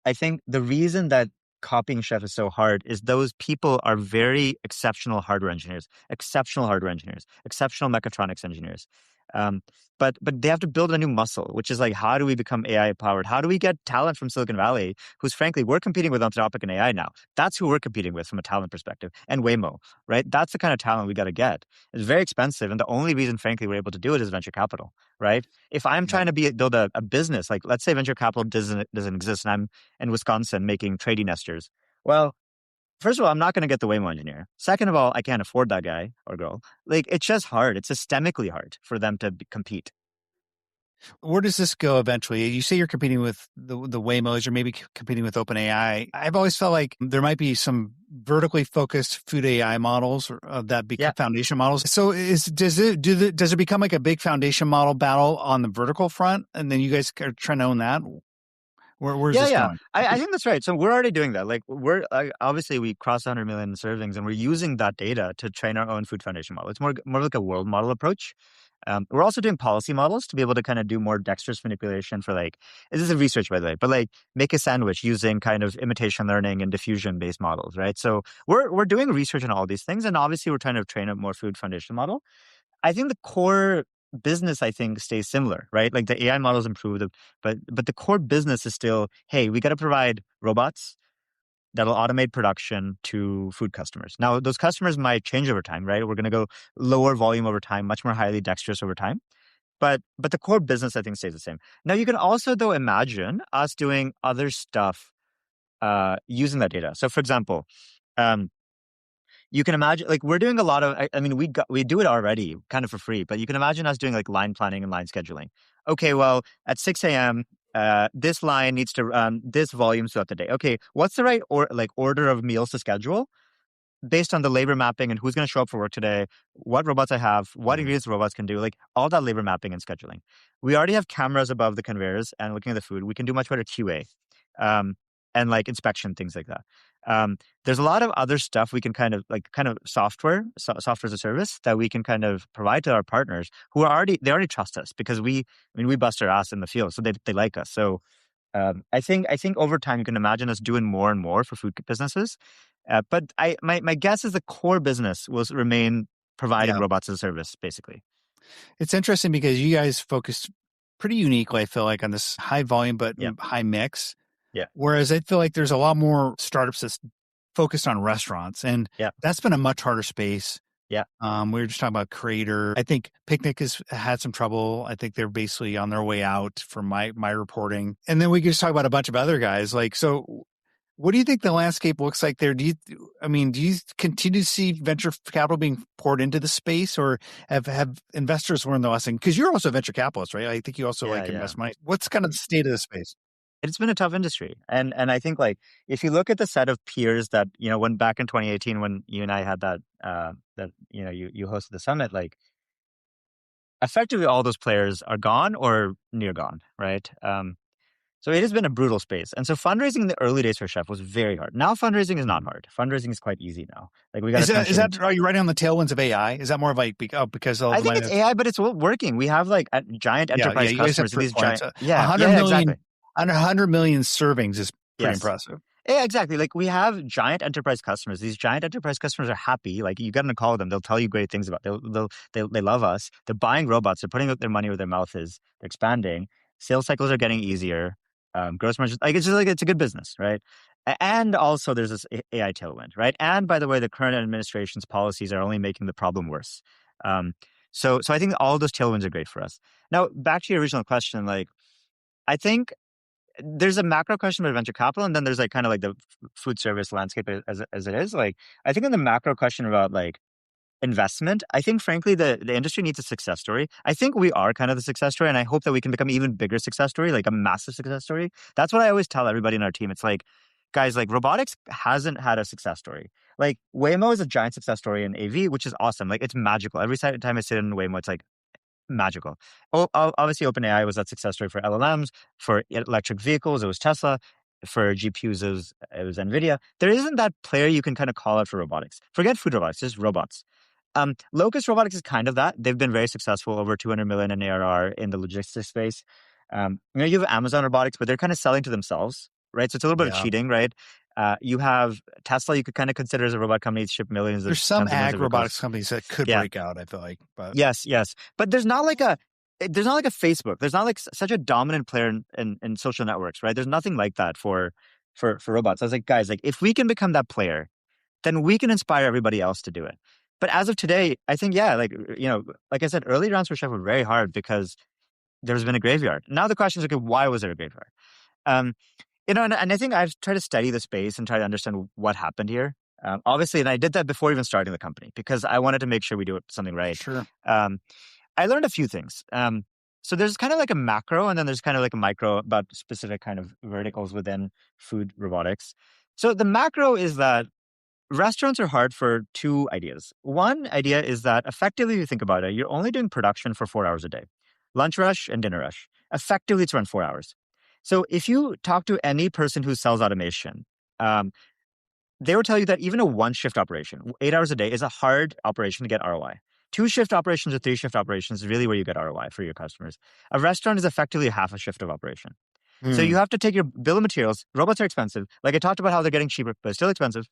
[SPEAKER 1] I think the reason that copying Chef is so hard is those people are very exceptional hardware engineers, exceptional mechatronics engineers. Um, but they have to build a new muscle, which is like, how do we become AI powered? How do we get talent from Silicon Valley, who's frankly, we're competing with Anthropic and AI now. That's who we're competing with from a talent perspective. And Waymo, right? That's the kind of talent we got to get. It's very expensive. And the only reason, frankly, we're able to do it is venture capital, right? If I'm
[SPEAKER 2] yeah.
[SPEAKER 1] trying to build a business, like let's say venture capital doesn't exist and I'm in Wisconsin making tradie nesters. Well, first of all, I'm not going to get the Waymo engineer. Second of all, I can't afford that guy or girl. Like, it's just hard. It's systemically hard for them to compete.
[SPEAKER 2] Where does this go eventually? You say you're competing with the Waymos, or maybe competing with OpenAI. I've always felt like there might be some vertically focused food AI models that become
[SPEAKER 1] Yeah.
[SPEAKER 2] foundation models. So does it become like a big foundation model battle on the vertical front, and then you guys are trying to own that? Where's
[SPEAKER 1] Yeah,
[SPEAKER 2] this
[SPEAKER 1] yeah.
[SPEAKER 2] going?
[SPEAKER 1] I think that's right. So we're already doing that. Like we're obviously we crossed 100 million servings, and we're using that data to train our own food foundation model. It's more like a world model approach. We're also doing policy models to be able to kind of do more dexterous manipulation for like, this is a research by the way, but like make a sandwich using kind of imitation learning and diffusion based models, right? So we're doing research on all these things, and obviously we're trying to train a more food foundation model. I think the core business, I think, stays similar, right? Like the AI models improve, but the core business is still, hey, we got to provide robots that'll automate production to food customers. Now, those customers might change over time, right? We're going to go lower volume over time, much more highly dexterous over time. But the core business, I think, stays the same. Now, you can also, though, imagine us doing other stuff using that data. So, for example, um, you can imagine like we're doing a lot of I mean we do it already kind of for free, but you can imagine us doing like line planning and line scheduling. Okay, well at 6 a.m. This line needs to run this volume throughout the day. Okay, what's the right order of meals to schedule based on the labor mapping and who's going to show up for work today, what robots I have, what
[SPEAKER 2] Mhm.
[SPEAKER 1] ingredients robots can do, like all that labor mapping and scheduling. We already have cameras above the conveyors and looking at the food. We can do much better QA, um, and like inspection, things like that. There's a lot of other stuff we can kind of software as a service that we can kind of provide to our partners who they already trust us because we bust our ass in the field, so they like us. So I think over time you can imagine us doing more and more for food businesses. But my guess is the core business will remain providing
[SPEAKER 2] Yeah.
[SPEAKER 1] robots as a service, basically.
[SPEAKER 2] It's interesting because you guys focus pretty uniquely, I feel like, on this high volume but
[SPEAKER 1] Yeah,
[SPEAKER 2] high mix.
[SPEAKER 1] yeah,
[SPEAKER 2] Whereas I feel like there's a lot more startups that's focused on restaurants, and
[SPEAKER 1] yeah,
[SPEAKER 2] that's been a much harder space.
[SPEAKER 1] yeah,
[SPEAKER 2] We were just talking about Creator. I think Picnic has had some trouble. I think they're basically on their way out from my reporting. And then we could just talk about a bunch of other guys. Like, so what do you think the landscape looks like there? Do you continue to see venture capital being poured into the space, or have investors learned the lesson? Because you're also a venture capitalist, right? I think you also
[SPEAKER 1] yeah,
[SPEAKER 2] like
[SPEAKER 1] yeah.
[SPEAKER 2] invest money. What's kind of the state of the space?
[SPEAKER 1] It's been a tough industry, and I think like if you look at the set of peers that went back in 2018 when you and I had that you hosted the summit, like effectively all those players are gone or near gone, right? So it has been a brutal space. And so fundraising in the early days for Chef was very hard. Now fundraising is not hard. Fundraising is quite easy now. Like we got to turn shit into.
[SPEAKER 2] Are you riding on the tailwinds of AI? Is that more of like, because of
[SPEAKER 1] I
[SPEAKER 2] the
[SPEAKER 1] think
[SPEAKER 2] money
[SPEAKER 1] it's AI, but it's working. We have like giant enterprise
[SPEAKER 2] you guys have
[SPEAKER 1] customers.
[SPEAKER 2] proof
[SPEAKER 1] These
[SPEAKER 2] points.
[SPEAKER 1] giant,
[SPEAKER 2] 100
[SPEAKER 1] yeah,
[SPEAKER 2] million,
[SPEAKER 1] exactly.
[SPEAKER 2] 100 million servings is pretty
[SPEAKER 1] Yes.
[SPEAKER 2] impressive.
[SPEAKER 1] Yeah, exactly. Like we have giant enterprise customers. These giant enterprise customers are happy. Like you get on a call with them, they'll tell you great things about. They love us. They're buying robots. They're putting their money where their mouth is. They're expanding. Sales cycles are getting easier. Gross margin, like it's just like it's a good business, right? And also there's this AI tailwind, right? And by the way, the current administration's policies are only making the problem worse. So I think all those tailwinds are great for us. Now back to your original question, like I think there's a macro question about venture capital, and then there's like kind of like the food service landscape as it is. Like I think in the macro question about like investment, I think frankly the industry needs a success story. I think we are kind of the success story, and I hope that we can become an even bigger success story, like a massive success story. That's what I always tell everybody in our team. It's like, guys, like robotics hasn't had a success story. Like Waymo is a giant success story in AV, which is awesome. Like it's magical. Every time I sit in Waymo, it's like magical. Obviously, OpenAI was that success story for LLMs, for electric vehicles. It was Tesla. For GPUs, it was NVIDIA. There isn't that player you can kind of call out for robotics. Forget food robotics, just robots. Locust Robotics is kind of that. They've been very successful, over 200 million in ARR in the logistics space. You have Amazon Robotics, but they're kind of selling to themselves, right? So it's a little bit of cheating, right? You have Tesla, you could kind of consider as a robot company to ship millions of.
[SPEAKER 2] There's some ag robotics companies that could break out, I feel like. But
[SPEAKER 1] yes. But there's not like a Facebook. There's not like such a dominant player in social networks, right? There's nothing like that for robots. I was like, guys, like if we can become that player, then we can inspire everybody else to do it. But as of today, I think, like I said, early rounds for Chef were very hard because there's been a graveyard. Now the question is, okay, why was there a graveyard? And I think I've tried to study the space and try to understand what happened here. Obviously, and I did that before even starting the company because I wanted to make sure we do something right.
[SPEAKER 2] Sure.
[SPEAKER 1] I learned a few things. So there's kind of like a macro and then there's kind of like a micro about specific kind of verticals within food robotics. So the macro is that restaurants are hard for two ideas. One idea is that effectively, if you think about it, you're only doing production for 4 hours a day. Lunch rush and dinner rush. Effectively, it's around 4 hours. So if you talk to any person who sells automation, they will tell you that even a one-shift operation, 8 hours a day, is a hard operation to get ROI. 2-shift operations or 3-shift operations is really where you get ROI for your customers. A restaurant is effectively a half a shift of operation. So you have to take your bill of materials. Robots are expensive. Like I talked about how they're getting cheaper, but still expensive.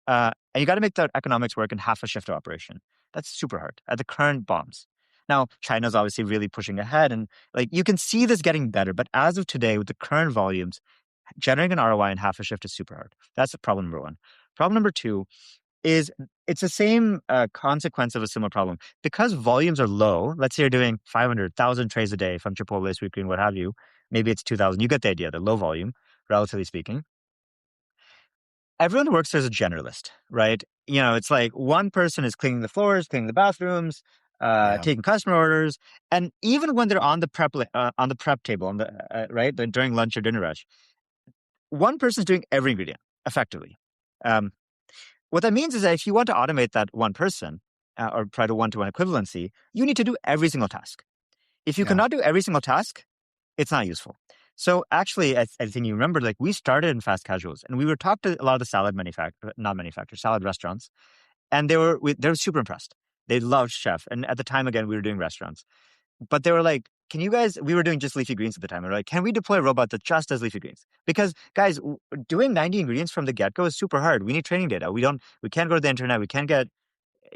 [SPEAKER 1] And you got to make the economics work in half a shift of operation. That's super hard at the current bombs. Now, China's obviously really pushing ahead, and like you can see this getting better. But as of today, with the current volumes, generating an ROI in half a shift is super hard. That's problem number one. Problem number two is it's the same consequence of a similar problem. Because volumes are low, let's say you're doing 500,000 trays a day from Chipotle, Sweet Green, what have you. Maybe it's 2,000. You get the idea, the low volume, relatively speaking. Everyone works there as a generalist, right? It's like one person is cleaning the floors, cleaning the bathrooms, taking customer orders. And even when they're on the prep table, right, during lunch or dinner rush, one person is doing every ingredient effectively. What that means is that if you want to automate that one person or try to one-to-one equivalency, you need to do every single task. If you cannot do every single task, it's not useful. So actually, I think you remember, like we started in fast casuals and we were talked to a lot of the salad restaurants, and they were super impressed. They loved Chef. And at the time, again, we were doing restaurants, but they were like, we were doing just leafy greens at the time. They're like, can we deploy a robot that just does leafy greens? Because guys, doing 90 ingredients from the get-go is super hard. We need training data. We can't go to the internet. We can't get,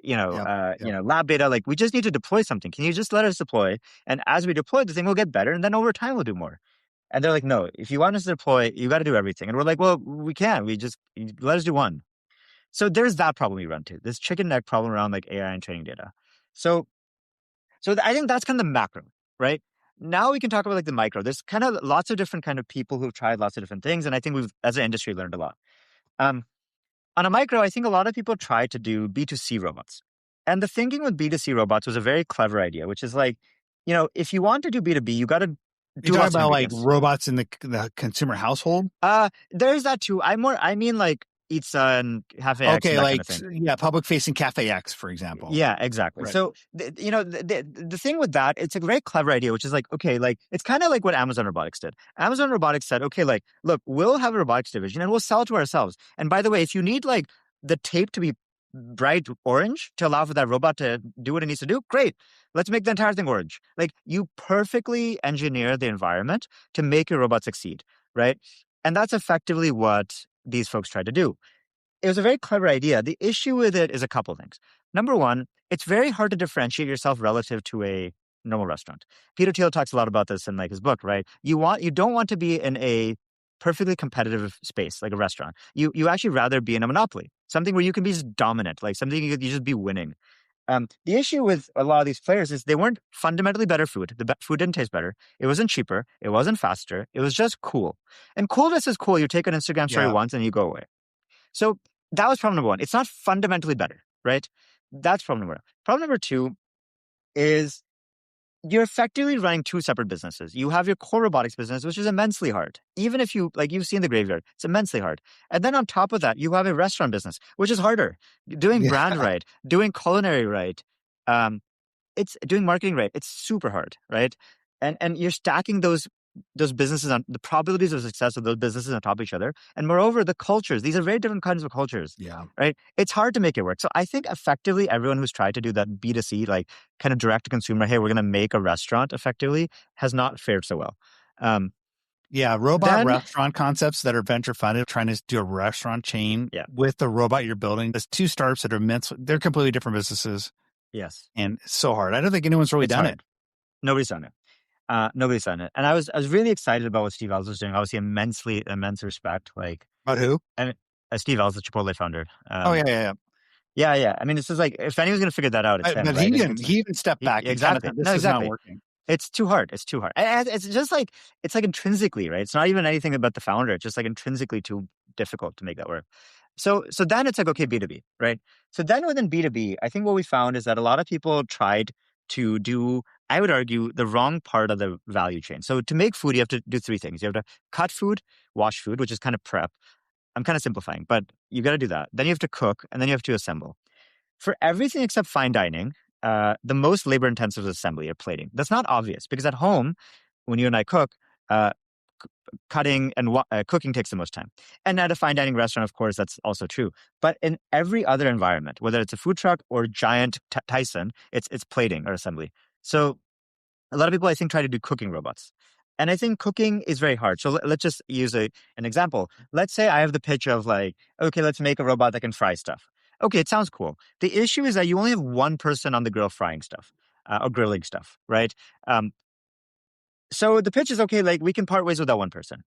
[SPEAKER 1] lab data. Like we just need to deploy something. Can you just let us deploy? And as we deploy, the thing will get better. And then over time, we'll do more. And they're like, no, if you want us to deploy, you got to do everything. And we're like, well, we can't. Let us do one. So there's that problem we run to, this chicken neck problem around like AI and training data. So I think that's kind of the macro, right? Now we can talk about like the micro. There's kind of lots of different kind of people who've tried lots of different things. And I think we've, as an industry, learned a lot. On a micro, I think a lot of people try to do B2C robots. And the thinking with B2C robots was a very clever idea, which is like, if you want to do B2B, you got to
[SPEAKER 2] you talking about like robots in the consumer household?
[SPEAKER 1] There's that too. I mean like Pizza and Cafe X
[SPEAKER 2] Okay,
[SPEAKER 1] and that kind
[SPEAKER 2] like
[SPEAKER 1] of thing.
[SPEAKER 2] public facing Cafe X, for example.
[SPEAKER 1] Yeah, exactly.
[SPEAKER 2] Right.
[SPEAKER 1] So, the thing with that, it's a very clever idea, which is like, okay, like, it's kind of like what Amazon Robotics did. Amazon Robotics said, okay, like, look, we'll have a robotics division and we'll sell it to ourselves. And by the way, if you need like the tape to be bright orange to allow for that robot to do what it needs to do, great. Let's make the entire thing orange. Like, you perfectly engineer the environment to make your robot succeed, right? And that's effectively what these folks tried to do. It was a very clever idea. The issue with it is a couple things. Number one, it's very hard to differentiate yourself relative to a normal restaurant. Peter Thiel talks a lot about this in like his book, right? You don't want to be in a perfectly competitive space like a restaurant. You actually rather be in a monopoly, something where you can be just dominant, like something you just be winning. The issue with a lot of these players is they weren't fundamentally better food. The food didn't taste better. It wasn't cheaper. It wasn't faster. It was just cool. And coolness is cool. You take an Instagram story
[SPEAKER 2] Yeah.
[SPEAKER 1] once and you go away. So that was problem number one. It's not fundamentally better, right? That's problem number one. Problem number two is you're effectively running two separate businesses. You have your core robotics business, which is immensely hard. Even if you've seen the graveyard, it's immensely hard. And then on top of that, you have a restaurant business, which is harder. Doing brand right, doing culinary right, it's doing marketing right. It's super hard, right? And you're stacking those businesses on the probabilities of success of those businesses on top of each other. And moreover, the cultures, these are very different kinds of cultures.
[SPEAKER 2] Yeah.
[SPEAKER 1] Right. It's hard to make it work. So I think effectively everyone who's tried to do that B2C, like kind of direct to consumer, hey, we're going to make a restaurant effectively, has not fared so well.
[SPEAKER 2] Restaurant concepts that are venture funded, trying to do a restaurant chain with the robot you're building. There's two startups that are they're completely different businesses.
[SPEAKER 1] Yes.
[SPEAKER 2] And it's so hard. I don't think anyone's really done it.
[SPEAKER 1] Nobody's done it. Nobody's done it. And I was really excited about what Steve Ells was doing. Obviously, immense respect. Like,
[SPEAKER 2] about who?
[SPEAKER 1] And Steve Ells, the Chipotle founder.
[SPEAKER 2] Yeah.
[SPEAKER 1] I mean, this is like, if anyone's going to figure that out, it's him.
[SPEAKER 2] But
[SPEAKER 1] right?
[SPEAKER 2] he even stepped back.
[SPEAKER 1] Exactly.
[SPEAKER 2] This is not working.
[SPEAKER 1] It's too hard. And it's just like, it's like intrinsically, right? It's not even anything about the founder. It's just like intrinsically too difficult to make that work. So then it's like, okay, B2B, right? So then within B2B, I think what we found is that a lot of people tried to do, I would argue, the wrong part of the value chain. So to make food, you have to do three things. You have to cut food, wash food, which is kind of prep. I'm kind of simplifying, but you got to do that. Then you have to cook, and then you have to assemble. For everything except fine dining, the most labor-intensive is assembly or plating. That's not obvious because at home, when you and I cook, cutting and cooking takes the most time. And at a fine dining restaurant, of course, that's also true. But in every other environment, whether it's a food truck or giant Tyson, it's plating or assembly. So a lot of people, I think, try to do cooking robots. And I think cooking is very hard. So let's just use an example. Let's say I have the pitch of like, okay, let's make a robot that can fry stuff. Okay, it sounds cool. The issue is that you only have one person on the grill frying stuff or grilling stuff, right? So the pitch is, okay, like we can part ways with that one person.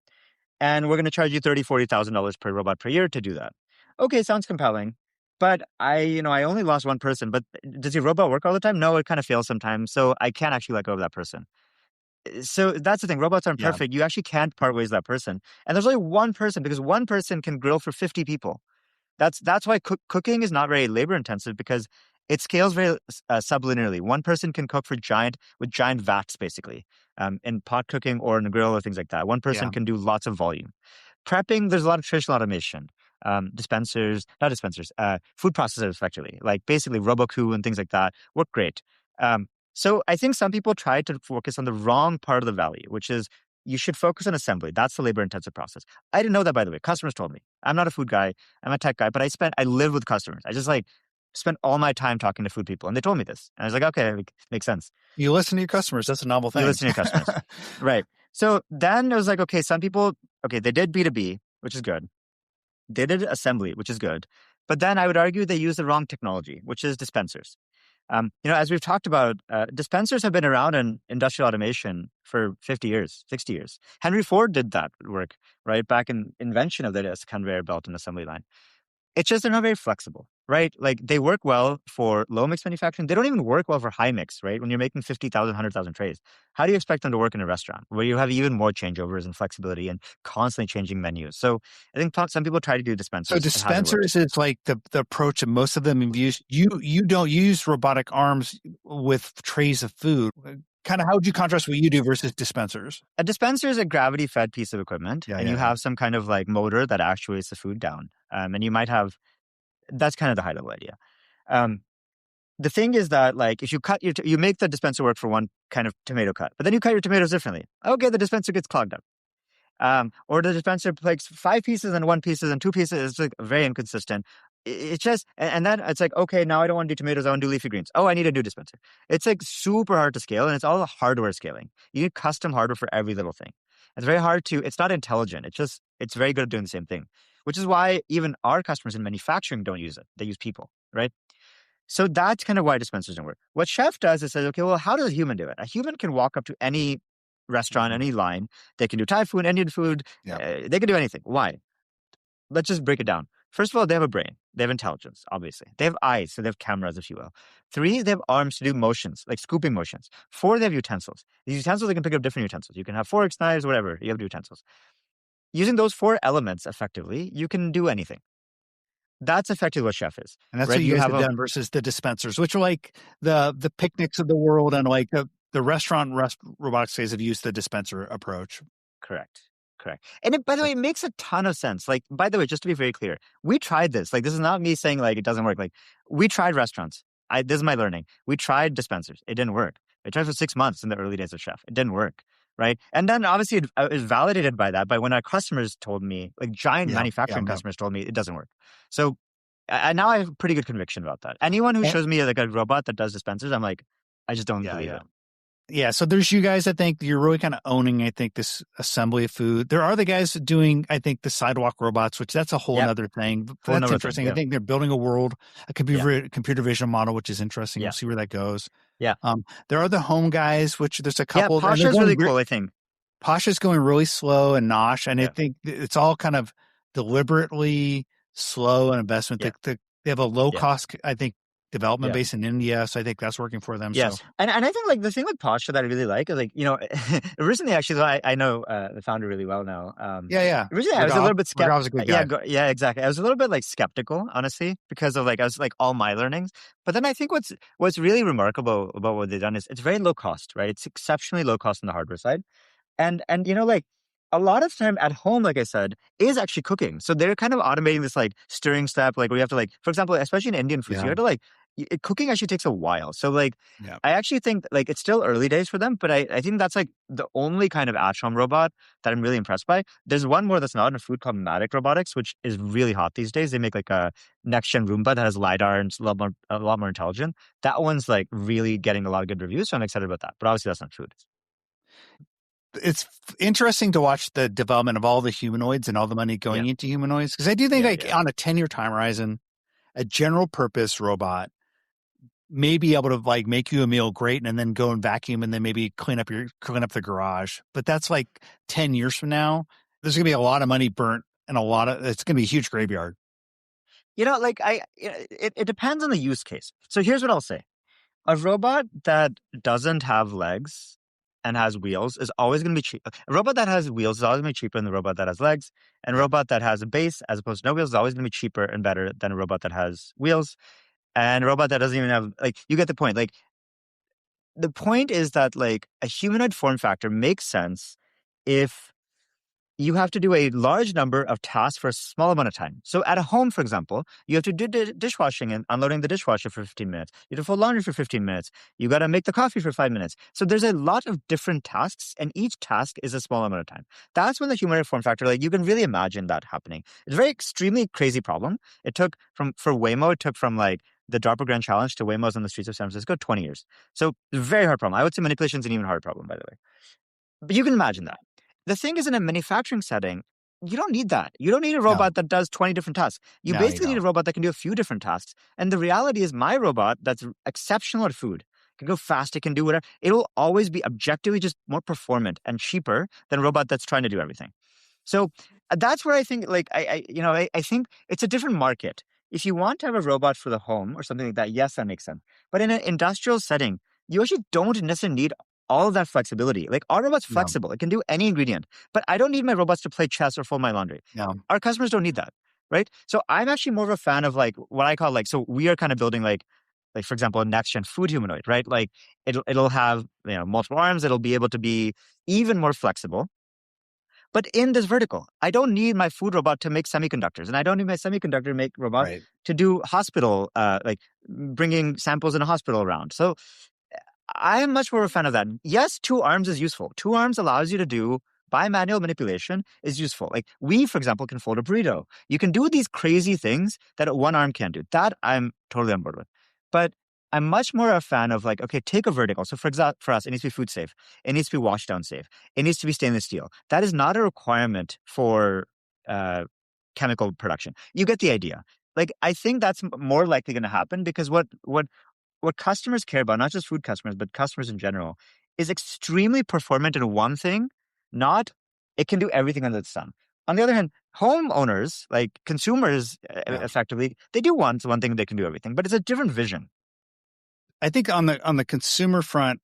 [SPEAKER 1] And we're going to charge you $30,000, $40,000 per robot per year to do that. Okay, sounds compelling. But I only lost one person. But does your robot work all the time? No, it kind of fails sometimes. So I can't actually let go of that person. So that's the thing. Robots aren't perfect. You actually can't part ways with that person. And there's only one person because one person can grill for 50 people. That's why cooking is not very labor intensive because it scales very sublinearly. One person can cook with giant vats, basically, in pot cooking or in a grill or things like that. One person can do lots of volume. Prepping, there's a lot of traditional automation. Food processors, effectively, like basically Roboku and things like that, work great. So I think some people try to focus on the wrong part of the value, which is you should focus on assembly. That's the labor-intensive process. I didn't know that, by the way. Customers told me. I'm not a food guy. I'm a tech guy, but I live with customers. I just spent all my time talking to food people, and they told me this. And I was like, okay, it makes sense.
[SPEAKER 2] You listen to your customers. That's a novel thing.
[SPEAKER 1] You listen to your customers. Right. So then it was like, okay, some people, they did B2B, which is good. They did assembly, which is good. But then I would argue they used the wrong technology, which is dispensers. As we've talked about, dispensers have been around in industrial automation for 50 years, 60 years. Henry Ford did that work, right? Back in invention of the conveyor belt and assembly line. It's just they're not very flexible, right? Like they work well for low mix manufacturing. They don't even work well for high mix, right? When you're making 50,000, 100,000 trays, how do you expect them to work in a restaurant where you have even more changeovers and flexibility and constantly changing menus? So I think some people try to do dispensers.
[SPEAKER 2] So dispensers is like the approach that most of them use. You don't use robotic arms with trays of food. Kind of how would you contrast what you do versus dispensers?
[SPEAKER 1] A dispenser is a gravity-fed piece of equipment, and you have some kind of like motor that actuates the food down. And you might have, that's kind of the high level idea. Um, the thing is that like if you cut you make the dispenser work for one kind of tomato cut, but then you cut your tomatoes differently. Okay, the dispenser gets clogged up. Or the dispenser makes 5 pieces and 1 pieces and 2 pieces. It's like very inconsistent. It's just, and then it's like, okay, now I don't want to do tomatoes. I want to do leafy greens. Oh, I need a new dispenser. It's like super hard to scale, and it's all hardware scaling. You need custom hardware for every little thing. It's very hard to, it's not intelligent. It's very good at doing the same thing, which is why even our customers in manufacturing don't use it. They use people, right? So that's kind of why dispensers don't work. What Chef does is says, okay, well, how does a human do it? A human can walk up to any restaurant, any line. They can do Thai food, Indian food. They can do anything. Why? Let's just break it down. First of all, they have a brain. They have intelligence, obviously. They have eyes, so they have cameras, if you will. 3, they have arms to do motions, like scooping motions. 4, they have utensils. These utensils, they can pick up different utensils. You can have forks, knives, whatever. You have utensils. Using those 4 elements effectively, you can do anything. That's effectively what Chef is.
[SPEAKER 2] And that's
[SPEAKER 1] right?
[SPEAKER 2] what you guys have done versus the dispensers, which are like the picnics of the world, and like the restaurant robotics guys have used the dispenser approach.
[SPEAKER 1] Correct. And by the way, it makes a ton of sense. Like, by the way, just to be very clear, we tried this. Like, this is not me saying like it doesn't work. Like, we tried restaurants. This is my learning. We tried dispensers. It didn't work. I tried for 6 months in the early days of Chef. It didn't work. Right. And then obviously it was validated by that, by when our customers told me, like giant manufacturing customers told me it doesn't work. So now I have pretty good conviction about that. Anyone who shows me like a robot that does dispensers, I'm like, I just don't believe it.
[SPEAKER 2] Yeah, so there's you guys, I think you're really kind of owning, I think, this assembly of food. There are the guys doing, I think, the sidewalk robots, which that's a whole other thing. That's interesting. I think they're building a world, a computer vision model, which is interesting. We'll see where that goes.
[SPEAKER 1] Yeah.
[SPEAKER 2] There are the home guys, which there's a couple.
[SPEAKER 1] Yeah, Pasha's really cool, I think.
[SPEAKER 2] Pasha's going really slow and nosh, and I think it's all kind of deliberately slow and investment. They have a low cost, I think, development base in India, so I think that's working for them.
[SPEAKER 1] Yes,
[SPEAKER 2] so.
[SPEAKER 1] and I think like the thing with Pasha that I really like is like, you know, originally actually, so I know the founder really well now. Originally I was a little bit skeptical. Yeah, exactly. I was a little bit like skeptical, honestly, because of like I was like all my learnings. But then I think what's really remarkable about what they've done is it's very low cost, right? It's exceptionally low cost on the hardware side, and you know like. A lot of time at home, like I said, is actually cooking. So they're kind of automating this like stirring step, like where you have to like, for example, especially in Indian food, so you have to like, cooking actually takes a while. So like, I actually think like it's still early days for them, but I think that's like the only kind of at-home robot that I'm really impressed by. There's one more that's not in a food called Matic Robotics, which is really hot these days. They make like a next-gen Roomba that has LiDAR and it's a lot more intelligent. That one's like really getting a lot of good reviews, so I'm excited about that. But obviously that's not food.
[SPEAKER 2] It's interesting to watch the development of all the humanoids and all the money going into humanoids. Because I do think on a 10-year time horizon, a general purpose robot may be able to like make you a meal great and then go and vacuum and then maybe clean up the garage. But that's like 10 years from now. There's going to be a lot of money burnt and it's going to be a huge graveyard.
[SPEAKER 1] You know, like it depends on the use case. So here's what I'll say. A robot that doesn't have legs and has wheels is always going to be cheap. A robot that has wheels is always going to be cheaper than the robot that has legs. And a robot that has a base as opposed to no wheels is always going to be cheaper and better than a robot that has wheels. And a robot that doesn't even have, like, you get the point. Like, the point is that, like, a humanoid form factor makes sense if you have to do a large number of tasks for a small amount of time. So at a home, for example, you have to do dishwashing and unloading the dishwasher for 15 minutes. You have to fold laundry for 15 minutes. You got to make the coffee for 5 minutes. So there's a lot of different tasks, and each task is a small amount of time. That's when the humanoid form factor, like, you can really imagine that happening. It's a very extremely crazy problem. It took for Waymo, like the Dropper Grand Challenge to Waymo's on the streets of San Francisco, 20 years. So it's a very hard problem. I would say manipulation is an even harder problem, by the way. But you can imagine that. The thing is, in a manufacturing setting, you don't need that. You don't need a robot that does 20 different tasks. You basically need a robot that can do a few different tasks. And the reality is my robot that's exceptional at food, can go fast, it can do whatever. It will always be objectively just more performant and cheaper than a robot that's trying to do everything. So that's where I think, like, I think it's a different market. If you want to have a robot for the home or something like that, yes, that makes sense. But in an industrial setting, you actually don't necessarily need all of that flexibility. Like, our robot's flexible. It can do any ingredient. But I don't need my robots to play chess or fold my laundry.
[SPEAKER 2] No.
[SPEAKER 1] Our customers don't need that, right? So I'm actually more of a fan of, like, what I call, like, so we are kind of building, like for example, a next-gen food humanoid, right? Like, it'll have, multiple arms. It'll be able to be even more flexible. But in this vertical, I don't need my food robot to make semiconductors, and I don't need my semiconductor to make robot
[SPEAKER 2] Right.
[SPEAKER 1] to do hospital, like bringing samples in a hospital around. So I am much more a fan of that. Yes, two arms is useful. Two arms allows you to do bimanual manipulation is useful. Like we, for example, can fold a burrito. You can do these crazy things that one arm can't do. That I'm totally on board with. But I'm much more a fan of like, okay, take a vertical. So for example, for us, it needs to be food safe. It needs to be wash down safe. It needs to be stainless steel. That is not a requirement for chemical production. You get the idea. Like I think that's more likely going to happen because what customers care about, not just food customers, but customers in general, is extremely performant in one thing, not it can do everything under the sun. On the other hand, homeowners, like consumers, effectively, they do want one thing they can do everything, but it's a different vision.
[SPEAKER 2] I think on the consumer front,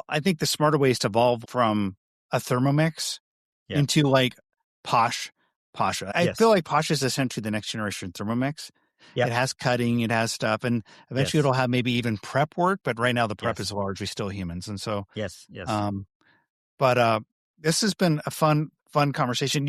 [SPEAKER 2] I think the smarter ways to evolve from a Thermomix into like Posh. I feel like Posh is essentially the next generation Thermomix. It has cutting, it has stuff, and eventually it'll have maybe even prep work. But right now the prep is largely still humans, and so But this has been a fun conversation.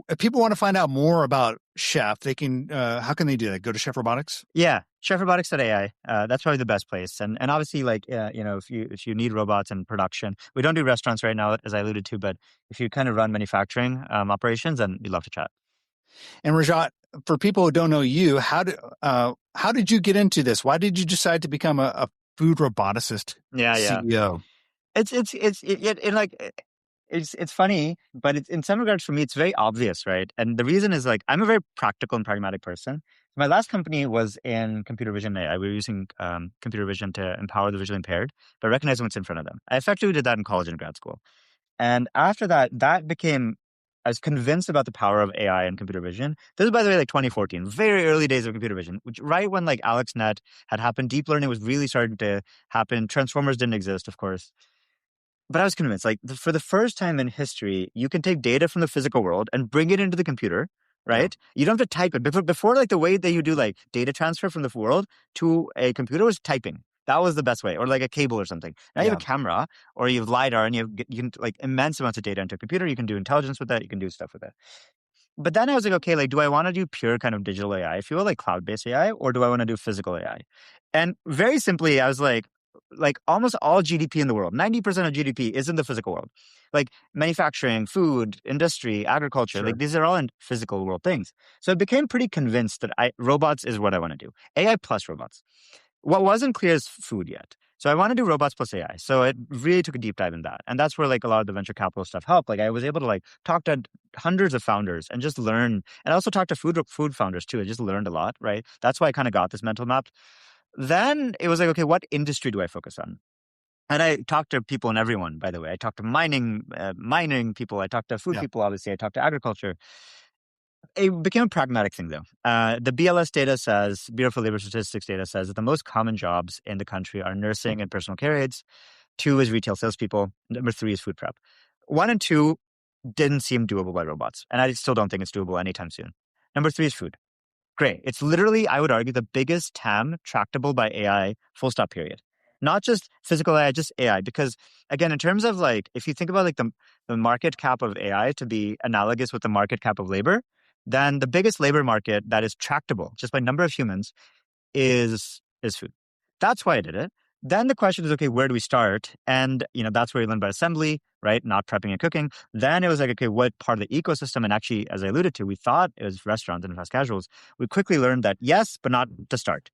[SPEAKER 2] If people want to find out more about Chef, they can. How can they do that? Go to Chef Robotics.
[SPEAKER 1] Yeah, chefrobotics.ai. That's probably the best place. And obviously, like if you need robots in production, we don't do restaurants right now, as I alluded to. But if you kind of run manufacturing operations, then we'd love to chat.
[SPEAKER 2] And Rajat, for people who don't know you, how did you get into this? Why did you decide to become a food roboticist CEO?
[SPEAKER 1] It's funny, but in some regards for me, it's very obvious, right? And the reason is like, I'm a very practical and pragmatic person. My last company was in computer vision AI. We were using computer vision to empower the visually impaired, but recognize what's in front of them. I effectively did that in college and grad school. And after that, I was convinced about the power of AI and computer vision. This is, by the way, like 2014, very early days of computer vision, which right when like AlexNet had happened, deep learning was really starting to happen. Transformers didn't exist, of course. But I was convinced, like for the first time in history, you can take data from the physical world and bring it into the computer, right? You don't have to type it. Before like the way that you do like data transfer from the world to a computer was typing. That was the best way, or like a cable or something. Now you have a camera, or you have LiDAR, and you can like immense amounts of data into a computer. You can do intelligence with that. You can do stuff with it. But then I was like, okay, like, do I want to do pure kind of digital AI, if you will, like cloud-based AI, or do I want to do physical AI? And very simply, I was like almost all GDP in the world, 90% of GDP is in the physical world. Like manufacturing, food, industry, agriculture, like these are all in physical world things. So I became pretty convinced that robots is what I want to do. AI plus robots. What wasn't clear is food yet. So I want to do robots plus AI. So it really took a deep dive in that. And that's where like a lot of the venture capital stuff helped. Like I was able to like talk to hundreds of founders and just learn, and also talk to food founders too. I just learned a lot, right? That's why I kind of got this mental map. Then it was like, okay, what industry do I focus on? And I talked to people in everyone, by the way. I talked to mining people. I talked to food people, obviously. I talked to agriculture. It became a pragmatic thing, though. The BLS data says, Bureau for Labor Statistics data says that the most common jobs in the country are nursing and personal care aides. 2 is retail salespeople. Number 3 is food prep. 1 and 2 didn't seem doable by robots. And I still don't think it's doable anytime soon. Number 3 is food. Great. It's literally, I would argue, the biggest TAM tractable by AI, full stop, period. Not just physical AI, just AI. Because again, in terms of like, if you think about like the market cap of AI to be analogous with the market cap of labor, then the biggest labor market that is tractable just by number of humans is food. That's why I did it. Then the question is, okay, where do we start? And, that's where you learn about assembly, right? Not prepping and cooking. Then it was like, okay, what part of the ecosystem? And actually, as I alluded to, we thought it was restaurants and fast casuals. We quickly learned that yes, but not to start.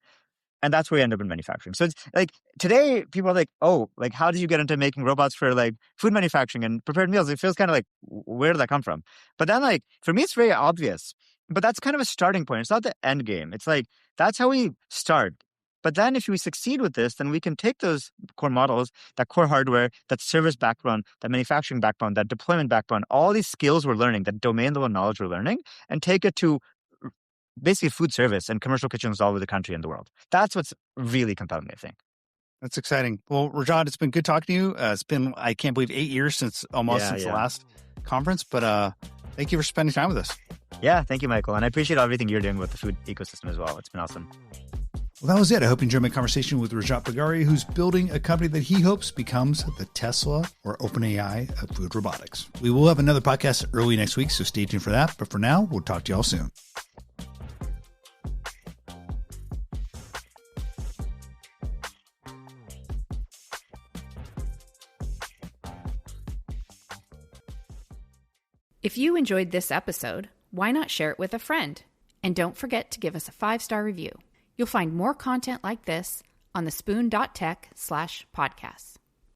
[SPEAKER 1] And that's where we end up in manufacturing. So it's like today people are like, oh, like how did you get into making robots for like food manufacturing and prepared meals? It feels kind of like, where did that come from? But then like, for me, it's very obvious. But that's kind of a starting point. It's not the end game. It's like, that's how we start. But then if we succeed with this, then we can take those core models, that core hardware, that service backbone, that manufacturing backbone, that deployment backbone, all these skills we're learning, that domain level knowledge we're learning, and take it to basically food service and commercial kitchens all over the country and the world. That's what's really compelling, I think.
[SPEAKER 2] That's exciting. Well, Rajat, it's been good talking to you. It's been, I can't believe, 8 years since the last conference, but thank you for spending time with us.
[SPEAKER 1] Yeah, thank you, Michael. And I appreciate everything you're doing with the food ecosystem as well. It's been awesome.
[SPEAKER 2] Well, that was it. I hope you enjoyed my conversation with Rajat Bhageria, who's building a company that he hopes becomes the Tesla or OpenAI of food robotics. We will have another podcast early next week, so stay tuned for that. But for now, we'll talk to you all soon.
[SPEAKER 3] If you enjoyed this episode, why not share it with a friend? And don't forget to give us a 5-star review. You'll find more content like this on thespoon.tech/podcasts.